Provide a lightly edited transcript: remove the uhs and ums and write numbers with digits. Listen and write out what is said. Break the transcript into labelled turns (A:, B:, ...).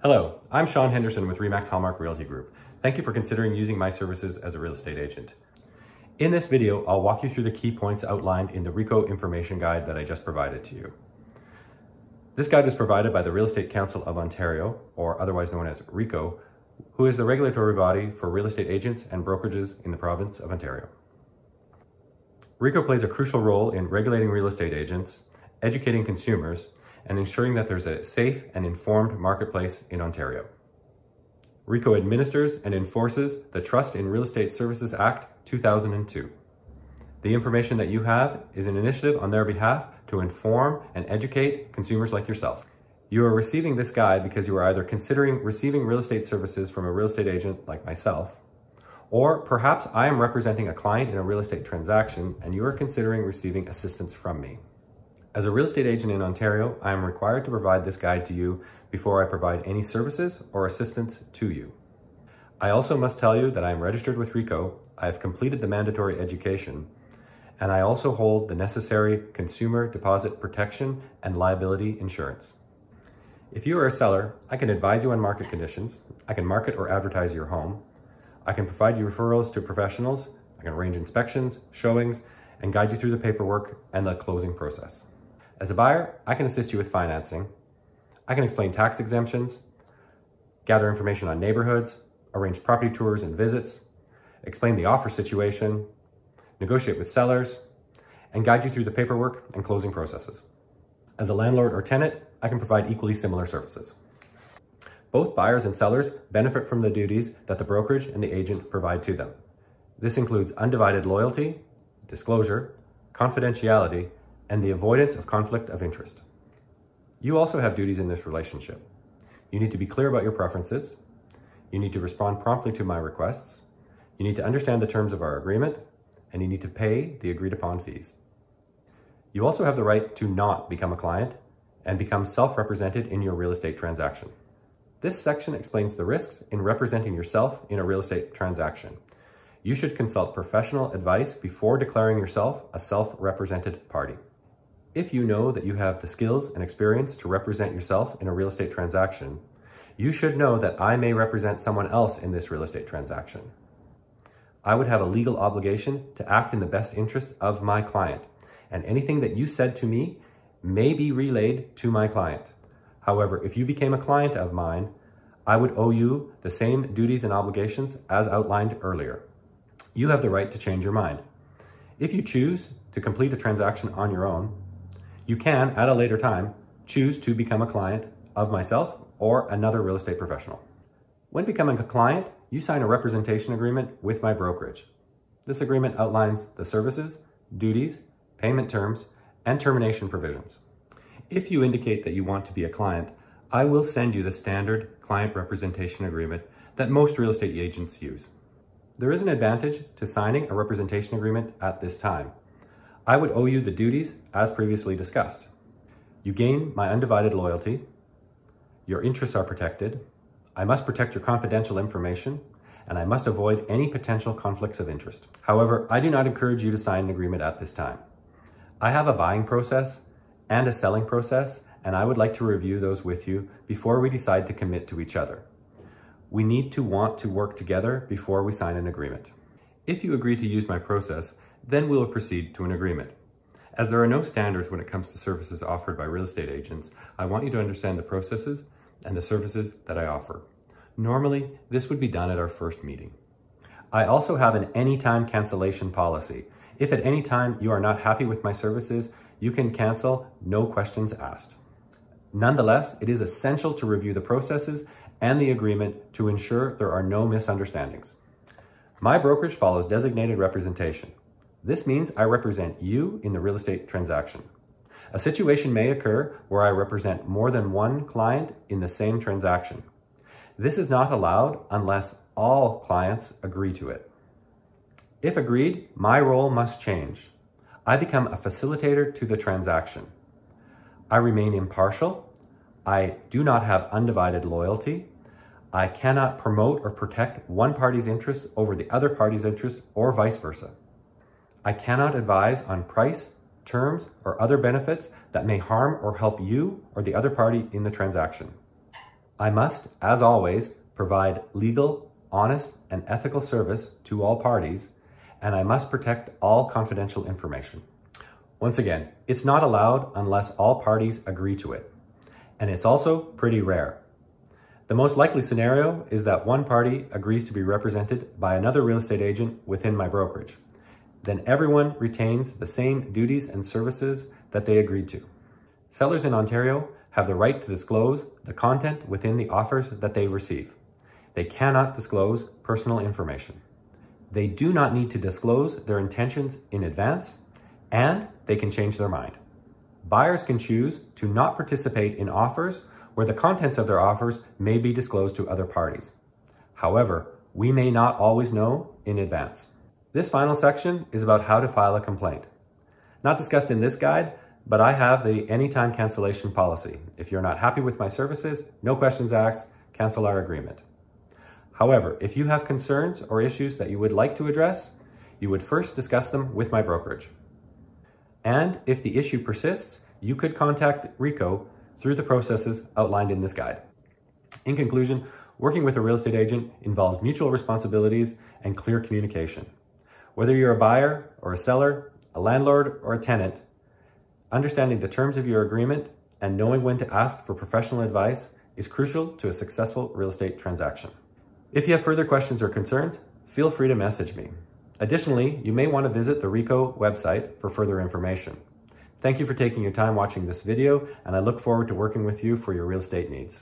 A: Hello, I'm Sean Henderson with RE/MAX Hallmark Realty Group. Thank you for considering using my services as a real estate agent. In this video, I'll walk you through the key points outlined in the RECO information guide that I just provided to you. This guide was provided by the Real Estate Council of Ontario, or otherwise known as RECO, who is the regulatory body for real estate agents and brokerages in the province of Ontario. RECO plays a crucial role in regulating real estate agents, educating consumers, and ensuring that there's a safe and informed marketplace in Ontario. RECO administers and enforces the Trust in Real Estate Services Act 2002. The information that you have is an initiative on their behalf to inform and educate consumers like yourself. You are receiving this guide because you are either considering receiving real estate services from a real estate agent like myself, or perhaps I am representing a client in a real estate transaction and you are considering receiving assistance from me. As a real estate agent in Ontario, I am required to provide this guide to you before I provide any services or assistance to you. I also must tell you that I am registered with RECO, I have completed the mandatory education, and I also hold the necessary consumer deposit protection and liability insurance. If you are a seller, I can advise you on market conditions, I can market or advertise your home, I can provide you referrals to professionals, I can arrange inspections, showings, and guide you through the paperwork and the closing process. As a buyer, I can assist you with financing. I can explain tax exemptions, gather information on neighborhoods, arrange property tours and visits, explain the offer situation, negotiate with sellers, and guide you through the paperwork and closing processes. As a landlord or tenant, I can provide equally similar services. Both buyers and sellers benefit from the duties that the brokerage and the agent provide to them. This includes undivided loyalty, disclosure, confidentiality, and the avoidance of conflict of interest. You also have duties in this relationship. You need to be clear about your preferences. You need to respond promptly to my requests. You need to understand the terms of our agreement, and you need to pay the agreed upon fees. You also have the right to not become a client and become self-represented in your real estate transaction. This section explains the risks in representing yourself in a real estate transaction. You should consult professional advice before declaring yourself a self-represented party. If you know that you have the skills and experience to represent yourself in a real estate transaction, you should know that I may represent someone else in this real estate transaction. I would have a legal obligation to act in the best interest of my client, and anything that you said to me may be relayed to my client. However, if you became a client of mine, I would owe you the same duties and obligations as outlined earlier. You have the right to change your mind. If you choose to complete a transaction on your own, you can, at a later time, choose to become a client of myself or another real estate professional. When becoming a client, you sign a representation agreement with my brokerage. This agreement outlines the services, duties, payment terms, and termination provisions. If you indicate that you want to be a client, I will send you the standard client representation agreement that most real estate agents use. There is an advantage to signing a representation agreement at this time. I would owe you the duties as previously discussed. You gain my undivided loyalty. Your interests are protected. I must protect your confidential information, and I must avoid any potential conflicts of interest. However, I do not encourage you to sign an agreement at this time. I have a buying process and a selling process, and I would like to review those with you before we decide to commit to each other. We need to want to work together before we sign an agreement. If you agree to use my process, then we will proceed to an agreement. As there are no standards when it comes to services offered by real estate agents, I want you to understand the processes and the services that I offer. Normally, this would be done at our first meeting. I also have an anytime cancellation policy. If at any time you are not happy with my services, you can cancel, no questions asked. Nonetheless, it is essential to review the processes and the agreement to ensure there are no misunderstandings. My brokerage follows designated representation. This means I represent you in the real estate transaction. A situation may occur where I represent more than one client in the same transaction. This is not allowed unless all clients agree to it. If agreed, my role must change. I become a facilitator to the transaction. I remain impartial. I do not have undivided loyalty. I cannot promote or protect one party's interests over the other party's interests or vice versa. I cannot advise on price, terms, or other benefits that may harm or help you or the other party in the transaction. I must, as always, provide legal, honest, and ethical service to all parties, and I must protect all confidential information. Once again, it's not allowed unless all parties agree to it, and it's also pretty rare. The most likely scenario is that one party agrees to be represented by another real estate agent within my brokerage. Then everyone retains the same duties and services that they agreed to. Sellers in Ontario have the right to disclose the content within the offers that they receive. They cannot disclose personal information. They do not need to disclose their intentions in advance, and they can change their mind. Buyers can choose to not participate in offers where the contents of their offers may be disclosed to other parties. However, we may not always know in advance. This final section is about how to file a complaint. Not discussed in this guide, but I have the anytime cancellation policy. If you're not happy with my services, no questions asked, cancel our agreement. However, if you have concerns or issues that you would like to address, you would first discuss them with my brokerage. And if the issue persists, you could contact RECO through the processes outlined in this guide. In conclusion, working with a real estate agent involves mutual responsibilities and clear communication. Whether you're a buyer or a seller, a landlord or a tenant, understanding the terms of your agreement and knowing when to ask for professional advice is crucial to a successful real estate transaction. If you have further questions or concerns, feel free to message me. Additionally, you may want to visit the RECO website for further information. Thank you for taking your time watching this video, and I look forward to working with you for your real estate needs.